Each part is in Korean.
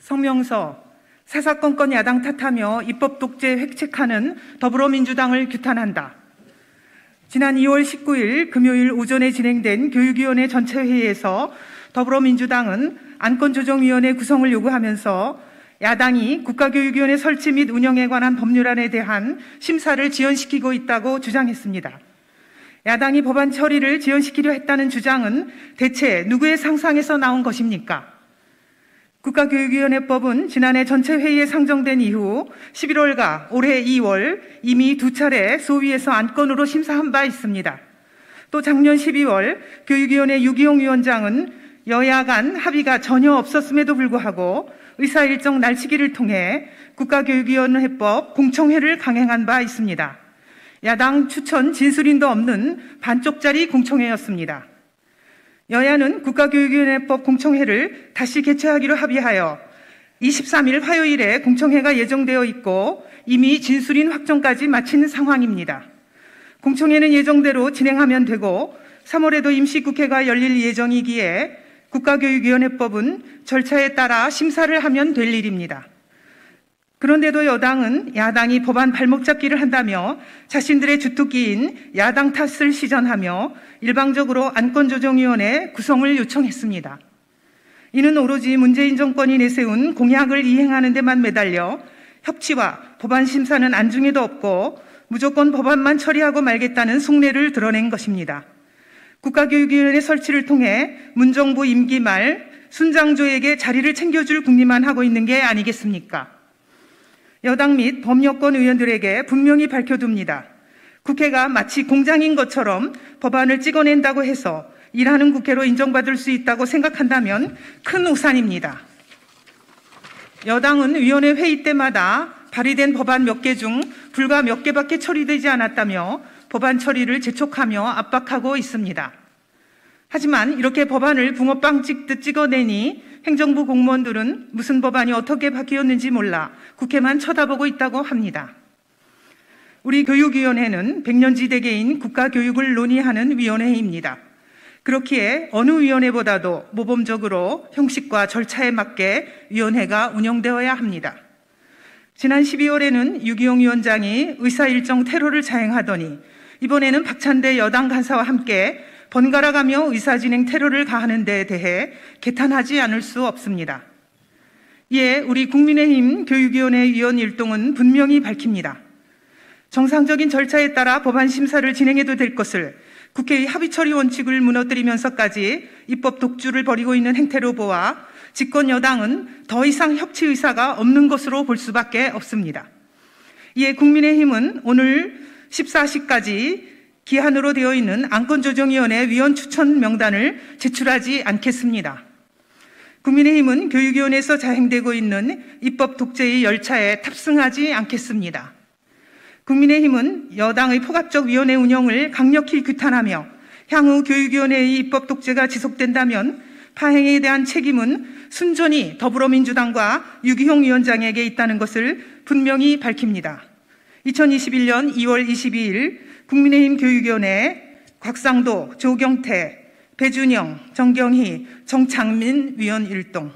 성명서, 사사건건 야당 탓하며 입법 독재 획책하는 더불어민주당을 규탄한다. 지난 2월 19일 금요일 오전에 진행된 교육위원회 전체회의에서 더불어민주당은 안건조정위원회 구성을 요구하면서 야당이 국가교육위원회 설치 및 운영에 관한 법률안에 대한 심사를 지연시키고 있다고 주장했습니다. 야당이 법안 처리를 지연시키려 했다는 주장은 대체 누구의 상상에서 나온 것입니까? 국가교육위원회법은 지난해 전체회의에 상정된 이후 11월과 올해 2월 이미 2차례 소위에서 안건으로 심사한 바 있습니다. 또 작년 12월 교육위원회 유기용 위원장은 여야 간 합의가 전혀 없었음에도 불구하고 의사일정 날치기를 통해 국가교육위원회법 공청회를 강행한 바 있습니다. 야당 추천 진술인도 없는 반쪽짜리 공청회였습니다. 여야는 국가교육위원회법 공청회를 다시 개최하기로 합의하여 23일 화요일에 공청회가 예정되어 있고 이미 진술인 확정까지 마친 상황입니다. 공청회는 예정대로 진행하면 되고 3월에도 임시국회가 열릴 예정이기에 국가교육위원회법은 절차에 따라 심사를 하면 될 일입니다. 그런데도 여당은 야당이 법안 발목 잡기를 한다며 자신들의 주특기인 야당 탓을 시전하며 일방적으로 안건조정위원회 구성을 요청했습니다. 이는 오로지 문재인 정권이 내세운 공약을 이행하는 데만 매달려 협치와 법안 심사는 안중에도 없고 무조건 법안만 처리하고 말겠다는 속내를 드러낸 것입니다. 국가교육위원회 설치를 통해 문정부 임기 말 순장조에게 자리를 챙겨줄 궁리만 하고 있는 게 아니겠습니까? 여당 및 범여권 의원들에게 분명히 밝혀둡니다. 국회가 마치 공장인 것처럼 법안을 찍어낸다고 해서 일하는 국회로 인정받을 수 있다고 생각한다면 큰 오산입니다. 여당은 위원회 회의 때마다 발의된 법안 몇 개 중 불과 몇 개밖에 처리되지 않았다며 법안 처리를 재촉하며 압박하고 있습니다. 하지만 이렇게 법안을 붕어빵 찍듯 찍어내니 행정부 공무원들은 무슨 법안이 어떻게 바뀌었는지 몰라 국회만 쳐다보고 있다고 합니다. 우리 교육위원회는 백년지대계인 국가교육을 논의하는 위원회입니다. 그렇기에 어느 위원회보다도 모범적으로 형식과 절차에 맞게 위원회가 운영되어야 합니다. 지난 12월에는 유기용 위원장이 의사일정 테러를 자행하더니 이번에는 박찬대 여당 간사와 함께 번갈아가며 의사진행 테러를 가하는 데에 대해 개탄하지 않을 수 없습니다. 이에 우리 국민의힘 교육위원회 위원 일동은 분명히 밝힙니다. 정상적인 절차에 따라 법안 심사를 진행해도 될 것을 국회의 합의처리 원칙을 무너뜨리면서까지 입법 독주를 벌이고 있는 행태로 보아 집권 여당은 더 이상 협치 의사가 없는 것으로 볼 수밖에 없습니다. 이에 국민의힘은 오늘 14시까지 기한으로 되어 있는 안건조정위원회 위원 추천 명단을 제출하지 않겠습니다. 국민의힘은 교육위원회에서 자행되고 있는 입법 독재의 열차에 탑승하지 않겠습니다. 국민의힘은 여당의 포괄적 위원회 운영을 강력히 규탄하며 향후 교육위원회의 입법 독재가 지속된다면 파행에 대한 책임은 순전히 더불어민주당과 유기용 위원장에게 있다는 것을 분명히 밝힙니다. 2021년 2월 22일 국민의힘 교육위원회 곽상도, 조경태, 배준영, 정경희, 정창민 위원 일동.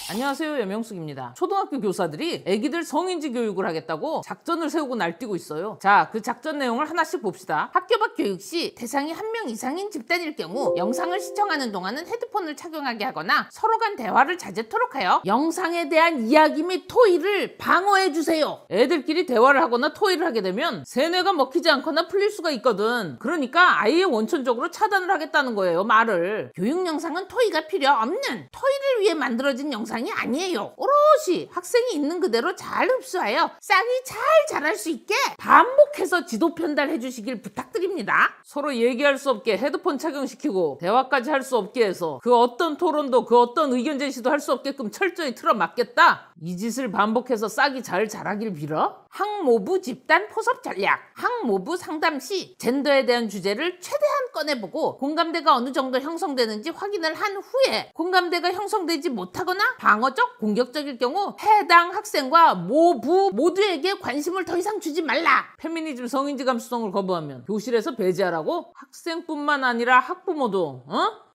안녕하세요, 여명숙입니다. 초등학교 교사들이 애기들 성인지 교육을 하겠다고 작전을 세우고 날뛰고 있어요. 자, 그 작전 내용을 하나씩 봅시다. 학교 밖 교육 시 대상이 1명 이상인 집단일 경우 영상을 시청하는 동안은 헤드폰을 착용하게 하거나 서로 간 대화를 자제토록 하여 영상에 대한 이야기 및 토의를 방어해주세요. 애들끼리 대화를 하거나 토의를 하게 되면 세뇌가 먹히지 않거나 풀릴 수가 있거든. 그러니까 아예 원천적으로 차단을 하겠다는 거예요, 말을. 교육 영상은 토의가 필요 없는 토의를 위해 만들어진 영상이 아니에요. 오롯이 학생이 있는 그대로 잘 흡수하여 싹이 잘 자랄 수 있게 반복해서 지도 편달해 주시길 부탁드립니다. 서로 얘기할 수 없게 헤드폰 착용시키고 대화까지 할 수 없게 해서 그 어떤 토론도 그 어떤 의견 제시도 할 수 없게끔 철저히 틀어막겠다. 이 짓을 반복해서 싹이 잘 자라길 빌어. 학모부 집단 포섭 전략. 학모부 상담 시 젠더에 대한 주제를 최대한 꺼내보고 공감대가 어느 정도 형성되는지 확인을 한 후에 공감대가 형성되지 못하거나 방어적, 공격적일 경우 해당 학생과 모부 모두에게 관심을 더 이상 주지 말라. 페미니즘 성인지 감수성을 거부하면 교실에서 배제하라고? 학생뿐만 아니라 학부모도,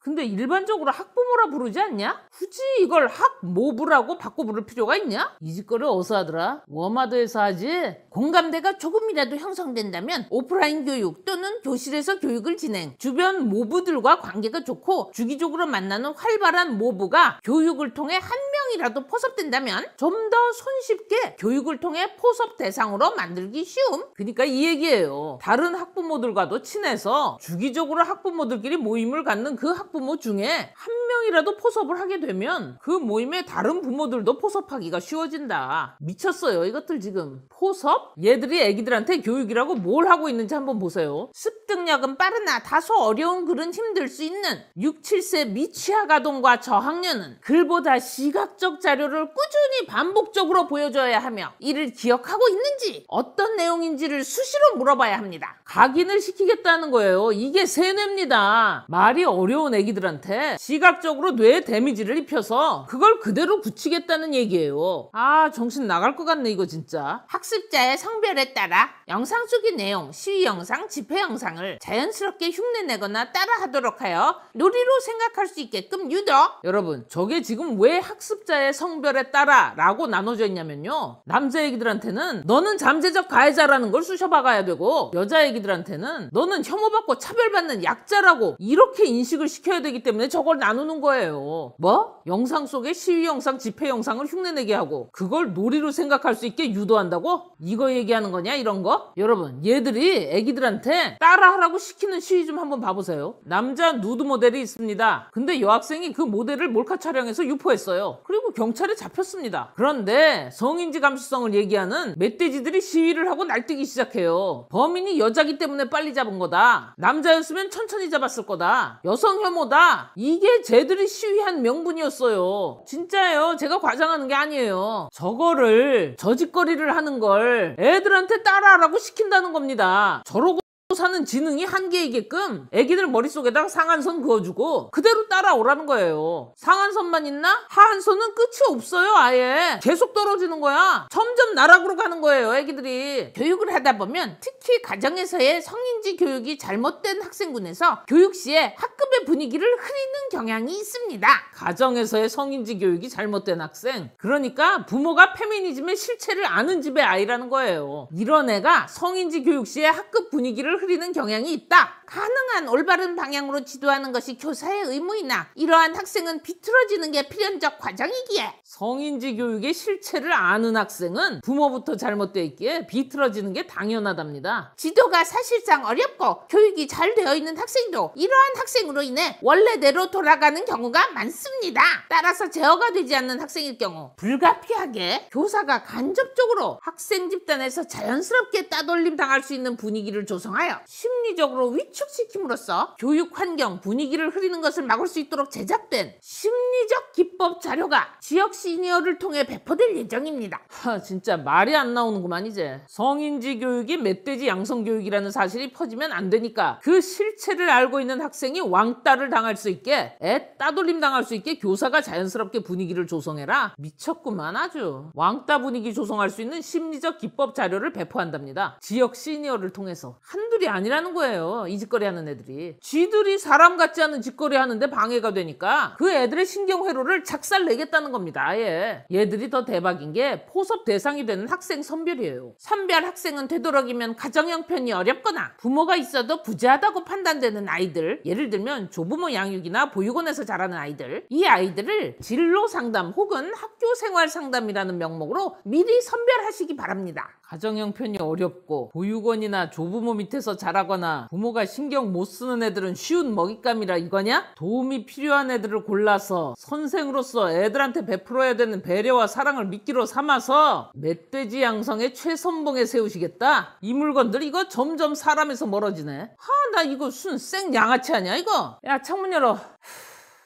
근데 일반적으로 학부모라 부르지 않냐? 굳이 이걸 학모부라고 바꿔 부를 필요가 있냐? 이 짓거리 어디서 하더라? 워마드에서 하지? 공감대가 조금이라도 형성된다면 오프라인 교육 또는 교실에서 교육을 진행, 주변 모부들과 관계가 좋고 주기적으로 만나는 활발한 모부가 교육을 통해 한 명이라도 포섭된다면 좀 더 손쉽게 교육을 통해 포섭 대상으로 만들기 쉬움. 그러니까 이 얘기예요. 다른 학부모들과도 친해서 주기적으로 학부모들끼리 모임을 갖는 그 학부모 중에 한 명이라도 포섭을 하게 되면 그 모임에 다른 부모들도 포섭하기가 쉬워진다. 미쳤어요, 이것들 지금. 포섭? 얘들이 애기들한테 교육이라고 뭘 하고 있는지 한번 보세요. 습득력은 빠르나 다소 어려운 글은 힘들 수 있는 6, 7세 미취학 아동과 저학년은 글보다 시각적 자료를 꾸준히 반복적으로 보여줘야 하며 이를 기억하고 있는지 어떤 내용인지를 수시로 물어봐야 합니다. 각인을 시키겠다는 거예요. 이게 세뇌입니다. 말이 어려운 애기들한테 시각적으로 뇌에 데미지를 입혀서 그걸 그대로 붙이겠다는 얘기예요. 아, 정신 나갈 것 같네 이거 진짜. 학습자의 성별에 따라 영상 속의 내용, 시위 영상, 집회 영상을 자연스럽게 흉내내거나 따라하도록 하여 놀이로 생각할 수 있게끔 유도. 여러분, 저게 지금 왜 학습자의 성별에 따라 라고 나눠져 있냐면요, 남자 애기들한테는 너는 잠재적 가해자라는 걸 쑤셔박아야 되고 여자 애기들한테는 너는 혐오받고 차별받는 약자라고 이렇게 인식을 시켜야 되기 때문에 저걸 나누는 거예요. 뭐? 영상 속에 시위 영상, 집회 영상을 흉내내게 하고 그걸 놀이로 생각할 수 있게 유도한다고? 이거 얘기하는 거냐, 이런 거? 여러분, 얘들이 애기들한테 따라하라고 시키는 시위 좀 한번 봐보세요. 남자 누드 모델이 있습니다. 근데 여학생이 그 모델을 몰카 촬영해서 유포했어요. 그리고 경찰에 잡혔습니다. 그런데 성인지 감수성을 얘기하는 멧돼지들이 시위를 하고 날뛰기 시작해요. 범인이 여자기 때문에 빨리 잡은 거다. 남자였으면 천천히 잡았을 거다. 여성 혐오다. 이게 쟤들이 시위한 명분이었어요. 진짜예요. 제가 과장하는 게 아니에요. 저거를, 저짓거리를 하는 걸 애들한테 따라하라고 시킨다는 겁니다. 저러고 사는 지능이 한계이게끔 애기들 머릿속에다가 상한선 그어주고 그대로 따라오라는 거예요. 상한선만 있나? 하한선은 끝이 없어요. 아예 계속 떨어지는 거야. 점점 나락으로 가는 거예요, 애기들이. 교육을 하다 보면 특히 가정에서의 성인지 교육이 잘못된 학생군에서 교육 시에 학급의 분위기를 흐리는 경향이 있습니다. 가정에서의 성인지 교육이 잘못된 학생, 그러니까 부모가 페미니즘의 실체를 아는 집의 아이라는 거예요. 이런 애가 성인지 교육 시에 학급 분위기를 흐리는 경향이 있다. 가능한 올바른 방향으로 지도하는 것이 교사의 의무이나 이러한 학생은 비틀어지는 게 필연적 과정이기에 성인지 교육의 실체를 아는 학생은 부모부터 잘못되어 있기에 비틀어지는 게 당연하답니다. 지도가 사실상 어렵고 교육이 잘 되어 있는 학생도 이러한 학생으로 인해 원래대로 돌아가는 경우가 많습니다. 따라서 제어가 되지 않는 학생일 경우 불가피하게 교사가 간접적으로 학생 집단에서 자연스럽게 따돌림 당할 수 있는 분위기를 조성하여 심리적으로 위축시킴으로써 교육 환경 분위기를 흐리는 것을 막을 수 있도록 제작된 심리적 기법 자료가 지역 시니어를 통해 배포될 예정입니다. 진짜 말이 안 나오는구만 이제. 성인지 교육이 멧돼지 양성 교육이라는 사실이 퍼지면 안 되니까 그 실체를 알고 있는 학생이 왕따를 당할 수 있게, 애 따돌림 당할 수 있게 교사가 자연스럽게 분위기를 조성해라. 미쳤구만 아주. 왕따 분위기 조성할 수 있는 심리적 기법 자료를 배포한답니다. 지역 시니어를 통해서. 한둘이 애들이 아니라는 거예요. 이 짓거리 하는 애들이. 쥐들이 사람 같지 않은 짓거리 하는데 방해가 되니까 그 애들의 신경회로를 작살 내겠다는 겁니다. 아예. 얘들이 더 대박인 게 포섭 대상이 되는 학생 선별이에요. 선별 학생은 되도록이면 가정 형편이 어렵거나 부모가 있어도 부재하다고 판단되는 아이들, 예를 들면 조부모 양육이나 보육원에서 자라는 아이들, 이 아이들을 진로 상담 혹은 학교 생활 상담이라는 명목으로 미리 선별하시기 바랍니다. 가정 형편이 어렵고 보육원이나 조부모 밑에서 자라거나 부모가 신경 못 쓰는 애들은 쉬운 먹잇감이라 이거냐? 도움이 필요한 애들을 골라서 선생으로서 애들한테 베풀어야 되는 배려와 사랑을 미끼로 삼아서 멧돼지 양성의 최선봉에 세우시겠다? 이 물건들 이거 점점 사람에서 멀어지네. 나 이거 순 생 양아치 아니야 이거? 야, 창문 열어.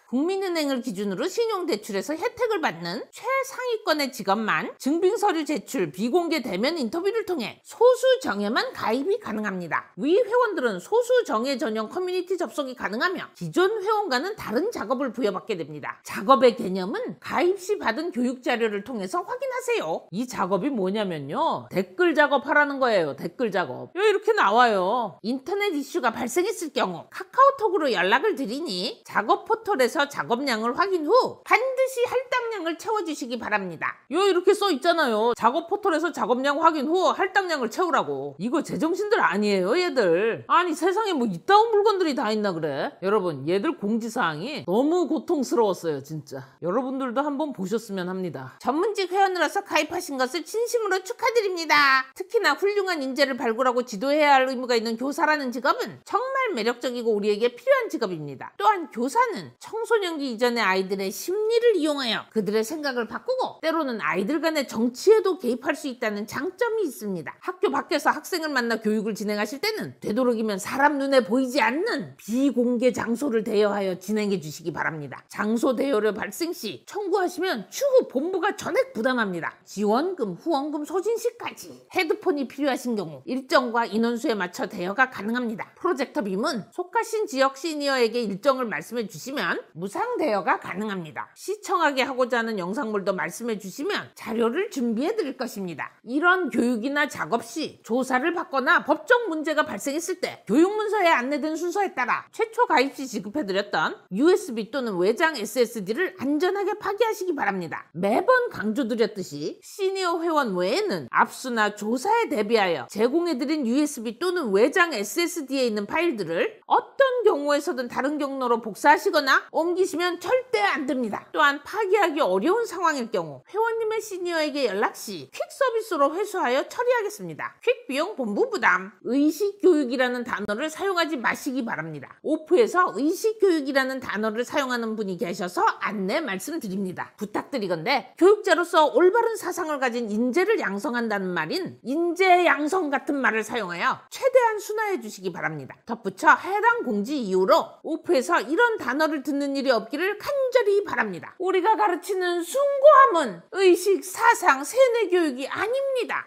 국민은행을 기준으로 신용대출에서 혜택을 받는 최상위권의 직업만 증빙서류 제출, 비공개 대면 인터뷰를 통해 소수 정예만 가입이 가능합니다. 위 회원들은 소수 정예 전용 커뮤니티 접속이 가능하며 기존 회원과는 다른 작업을 부여받게 됩니다. 작업의 개념은 가입 시 받은 교육 자료를 통해서 확인하세요. 이 작업이 뭐냐면요, 댓글 작업하라는 거예요. 댓글 작업. 이렇게 나와요. 인터넷 이슈가 발생했을 경우 카카오톡으로 연락을 드리니 작업 포털에서 작업량을 확인 후 반드시 할당량을 채워주시기 바랍니다. 이렇게 써 있잖아요. 작업 포털에서 작업량 확인 후 할당량을 채우라고. 이거 제정신들 아니에요 얘들. 아니 세상에 뭐 이따운 물건들이 다 있나 그래. 여러분, 얘들 공지사항이 너무 고통스러웠어요 진짜. 여러분들도 한번 보셨으면 합니다. 전문직 회원으로서 가입하신 것을 진심으로 축하드립니다. 특히나 훌륭한 인재를 발굴하고 지도해야 할 의무가 있는 교사라는 직업은 정말 매력적이고 우리에게 필요한 직업입니다. 또한 교사는 청소년기 이전의 아이들의 심리를 이용하여 그들의 생각을 바꾸고 때로는 아이들 간의 정치에도 개입할 수 있다는 장점이 있습니다. 학교 밖에서 학생을 만나 교육을 진행하실 때는 되도록이면 사람 눈에 보이지 않는 비공개 장소를 대여하여 진행해 주시기 바랍니다. 장소 대여료 발생 시 청구하시면 추후 본부가 전액 부담합니다. 지원금, 후원금 소진 시까지. 헤드폰이 필요하신 경우 일정과 인원수에 맞춰 대여가 가능합니다. 프로젝터 빔은 속하신 지역 시니어에게 일정을 말씀해 주시면 무상 대여가 가능합니다. 시청하게 하고자 하는 영상물도 말씀해 주시면 자료를 준비해 드릴 것입니다. 이런 교육이나 작업 시 조사를 받거나 법적 문제가 발생했을 때 교육문서에 안내된 순서에 따라 최초 가입 시 지급해 드렸던 USB 또는 외장 SSD를 안전하게 파기하시기 바랍니다. 매번 강조드렸듯이 시니어 회원 외에는 압수나 조사에 대비하여 제공해 드린 USB 또는 외장 SSD에 있는 파일들을 어떤 경우에서든 다른 경로로 복사하시거나 옮기시면 절대 안 됩니다. 또한 파기하기 어려운 상황일 경우 회원님의 시니어에게 연락 시 퀵 서비스로 회수하여 처리하겠습니다. 퀵 비용 본부 부담. 의식교육이라는 단어를 사용하지 마시기 바랍니다. 오프에서 의식교육이라는 단어를 사용하는 분이 계셔서 안내 말씀드립니다. 부탁드리건대 교육자로서 올바른 사상을 가진 인재를 양성한다는 말인 인재 양성 같은 말을 사용하여 최대한 순화해 주시기 바랍니다. 덧붙여 해당 공지 이후로 오프에서 이런 단어를 듣는 일이 없기를 간절히 바랍니다. 우리가 가르치는 숭고함은 의식, 사상, 세뇌 교육이 아닙니다.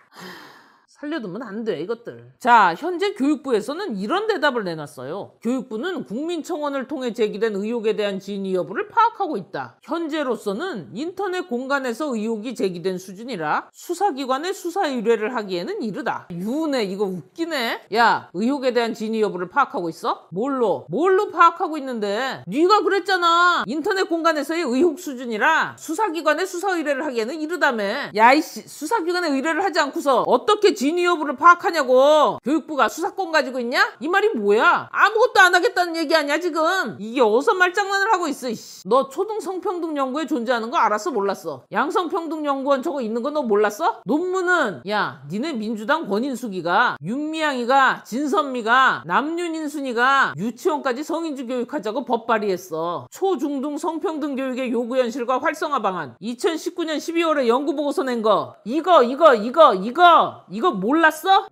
살려두면 안 돼 이것들. 자, 현재 교육부에서는 이런 대답을 내놨어요. 교육부는 국민청원을 통해 제기된 의혹에 대한 진위 여부를 파악하고 있다. 현재로서는 인터넷 공간에서 의혹이 제기된 수준이라 수사기관에 수사 의뢰를 하기에는 이르다. 유네 이거 웃기네. 야, 의혹에 대한 진위 여부를 파악하고 있어? 뭘로 파악하고 있는데? 네가 그랬잖아. 인터넷 공간에서의 의혹 수준이라 수사기관에 수사 의뢰를 하기에는 이르다며. 야 이씨, 수사기관에 의뢰를 하지 않고서 어떻게 진위 여부를 파악하냐고. 교육부가 수사권 가지고 있냐? 이 말이 뭐야? 아무것도 안 하겠다는 얘기 아니야 지금? 이게 어디서 말장난을 하고 있어. 너 초등성평등연구회 존재하는 거 알았어 몰랐어? 양성평등연구원 저거 있는 거 너 몰랐어? 논문은 야 니네 민주당 권인숙이가 윤미향이가 진선미가 남윤인순이가 유치원까지 성인지 교육하자고 법 발의했어. 초중등 성평등 교육의 요구 현실과 활성화 방안 2019년 12월에 연구보고서 낸 거. 이거 몰랐어?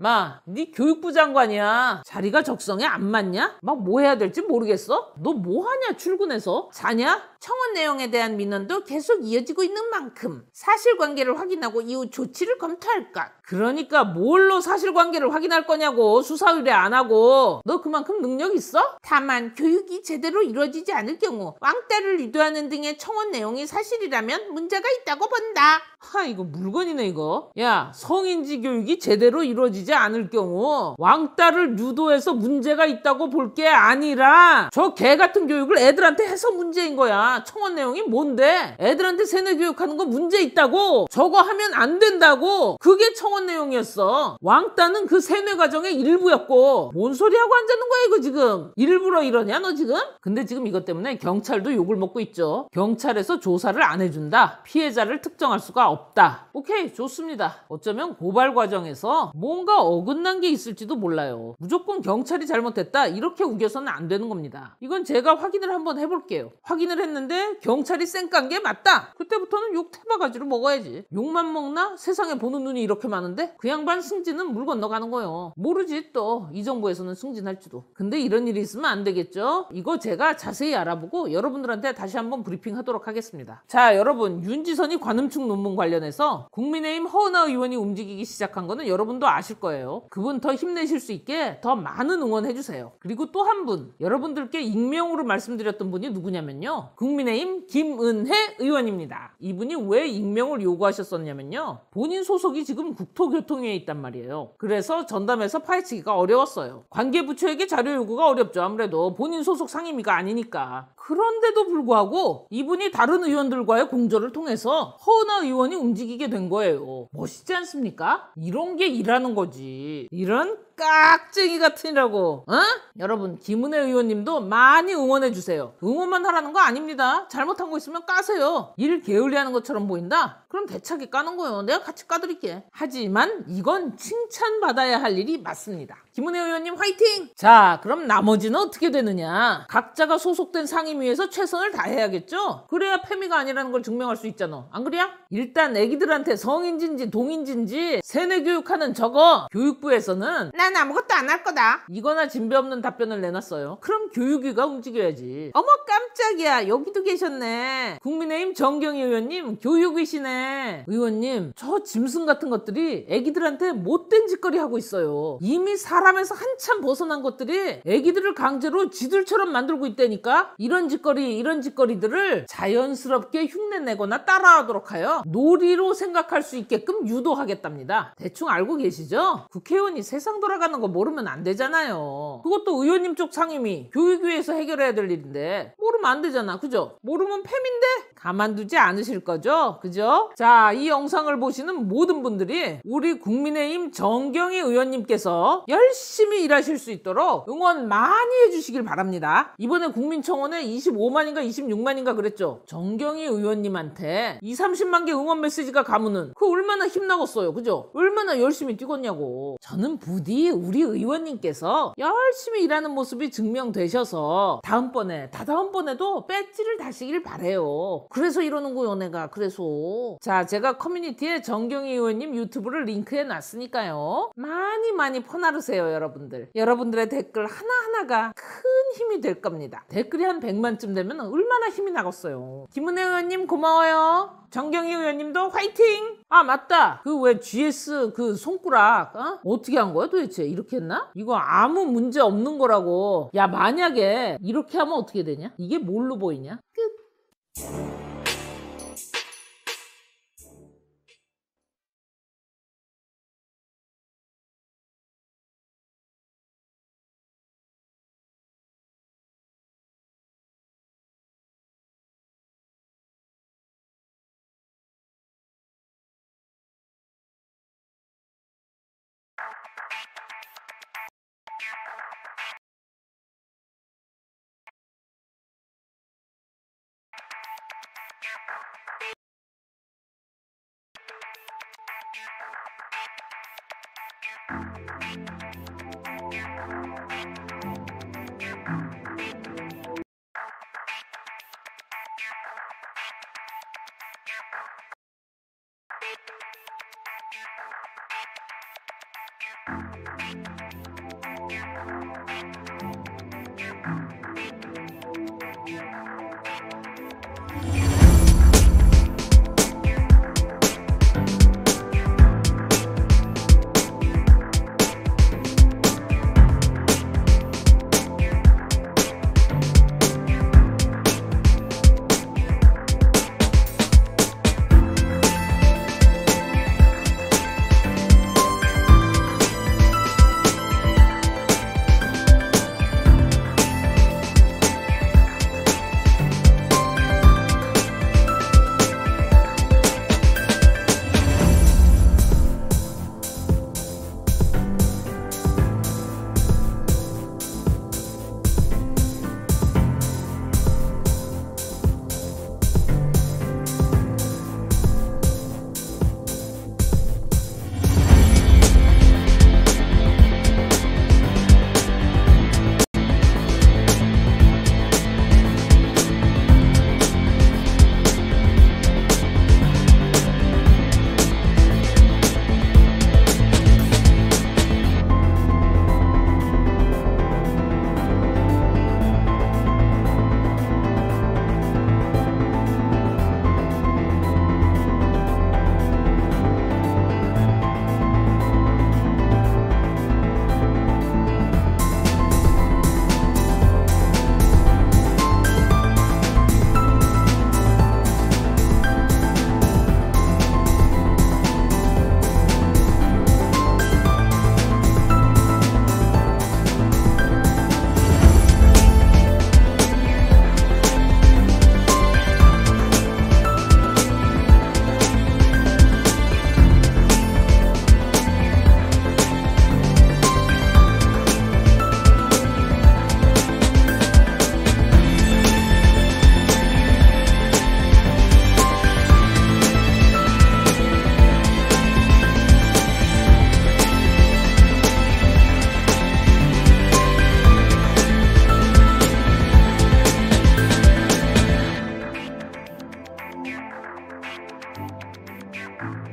네 교육부 장관이야. 자리가 적성에 안 맞냐? 막 뭐 해야 될지 모르겠어? 너 뭐 하냐 출근해서? 자냐? 청원 내용에 대한 민원도 계속 이어지고 있는 만큼 사실관계를 확인하고 이후 조치를 검토할 것. 그러니까 뭘로 사실관계를 확인할 거냐고. 수사 의뢰 안 하고. 너 그만큼 능력 있어? 다만 교육이 제대로 이루어지지 않을 경우 왕따를 유도하는 등의 청원 내용이 사실이라면 문제가 있다고 본다. 이거 물건이네 이거. 야, 성인지 교육이 제대로 이루어지지 않을 경우 왕따를 유도해서 문제가 있다고 볼 게 아니라 저 개 같은 교육을 애들한테 해서 문제인 거야. 청원 내용이 뭔데? 애들한테 세뇌 교육하는 거 문제 있다고. 저거 하면 안 된다고. 그게 청원 내용이었어. 왕따는 그 세뇌 과정의 일부였고. 뭔 소리 하고 앉는 거야 이거 지금. 일부러 이러냐 너 지금? 근데 지금 이것 때문에 경찰도 욕을 먹고 있죠. 경찰에서 조사를 안 해준다. 피해자를 특정할 수가 없다. 오케이, 좋습니다. 어쩌면 고발 과정에서 뭔가 어긋난 게 있을지도 몰라요. 무조건 경찰이 잘못했다 이렇게 우겨서는 안 되는 겁니다. 이건 제가 확인을 한번 해볼게요. 확인을 했는데 경찰이 쌩깐 게 맞다. 그때부터는 욕 태바가지로 먹어야지. 욕만 먹나? 세상에 보는 눈이 이렇게 많은데 그 양반 승진은 물 건너가는 거예요. 모르지 또 이 정부에서는 승진할지도. 근데 이런 일이 있으면 안 되겠죠. 이거 제가 자세히 알아보고 여러분들한테 다시 한번 브리핑 하도록 하겠습니다. 자, 여러분, 윤지선이 관음축 논문 관련해서 국민의힘 허은하 의원이 움직이기 시작한 거는 여러분도 아실 거예요. 그분 더 힘내실 수 있게 더 많은 응원해주세요. 그리고 또 한 분, 여러분들께 익명으로 말씀드렸던 분이 누구냐면요, 국민의힘 김은혜 의원입니다. 이분이 왜 익명을 요구하셨었냐면요, 본인 소속이 지금 국토교통위에 있단 말이에요. 그래서 전담해서 파헤치기가 어려웠어요. 관계부처에게 자료 요구가 어렵죠. 아무래도 본인 소속 상임위가 아니니까. 그런데도 불구하고 이분이 다른 의원들과의 공조를 통해서 허은하 의원이 움직이게 된 거예요. 멋있지 않습니까? 이런 게 일하는 거지. 이런 깍쟁이 같으라고. 여러분, 김은혜 의원님도 많이 응원해주세요. 응원만 하라는 거 아닙니다. 잘못한 거 있으면 까세요. 일 게을리하는 것처럼 보인다? 그럼 대차게 까는 거예요. 내가 같이 까드릴게. 하지만 이건 칭찬받아야 할 일이 맞습니다. 김은혜 의원님 화이팅! 자, 그럼 나머지는 어떻게 되느냐? 각자가 소속된 상임위에서 최선을 다해야겠죠? 그래야 패미가 아니라는 걸 증명할 수 있잖아. 안 그래요? 일단 애기들한테 성인진지 동인진지 세뇌 교육하는 저거 교육부에서는 난 아무것도 안 할 거다, 이거나 진배 없는 답변을 내놨어요. 그럼 교육위가 움직여야지. 어머 깜짝이야, 여기도 계셨네. 국민의힘 정경희 의원님 교육위시네. 의원님, 저 짐승 같은 것들이 애기들한테 못된 짓거리 하고 있어요. 이미 사람에서 한참 벗어난 것들이 애기들을 강제로 지들처럼 만들고 있다니까. 이런 짓거리들을 자연스럽게 흉내내거나 따라하도록 하여 놀이로 생각할 수 있게끔 유도하겠답니다. 대충 알고 계시죠? 국회의원이 세상 돌아가는 거 모르면 안 되잖아요. 그것도 의원님 쪽 상임위 교육위에서 해결해야 될 일인데 모르면 안 되잖아. 그죠? 모르면 팸인데 가만두지 않으실 거죠? 그죠? 자, 이 영상을 보시는 모든 분들이 우리 국민의힘 정경희 의원님께서 열심히 일하실 수 있도록 응원 많이 해주시길 바랍니다. 이번에 국민청원에 25만인가 26만인가 그랬죠? 정경희 의원님한테 20-30만 개 응원 메시지가 가면은 그 얼마나 힘나겠어요. 그죠? 얼마나 열심히 뛰겠냐고. 저는 부디 우리 의원님께서 열심히 일하는 모습이 증명되셔서 다다음번에도 배지를 다시길 바래요. 그래서 이러는 거요, 내가. 그래서 자, 제가 커뮤니티에 정경희 의원님 유튜브를 링크해 놨으니까요, 많이 퍼나르세요. 여러분들의 댓글 하나하나가 큰 힘이 될 겁니다. 댓글이 한 100만쯤 되면 얼마나 힘이 나겠어요. 김은혜 의원님 고마워요. 정경희 의원님도 화이팅! 아, 맞다. 그 왜 GS 그 손가락 어떻게 한 거야 도대체? 이렇게 했나? 이거 아무 문제 없는 거라고. 야, 만약에 이렇게 하면 어떻게 되냐? 이게 뭘로 보이냐? 끝. 있습니다.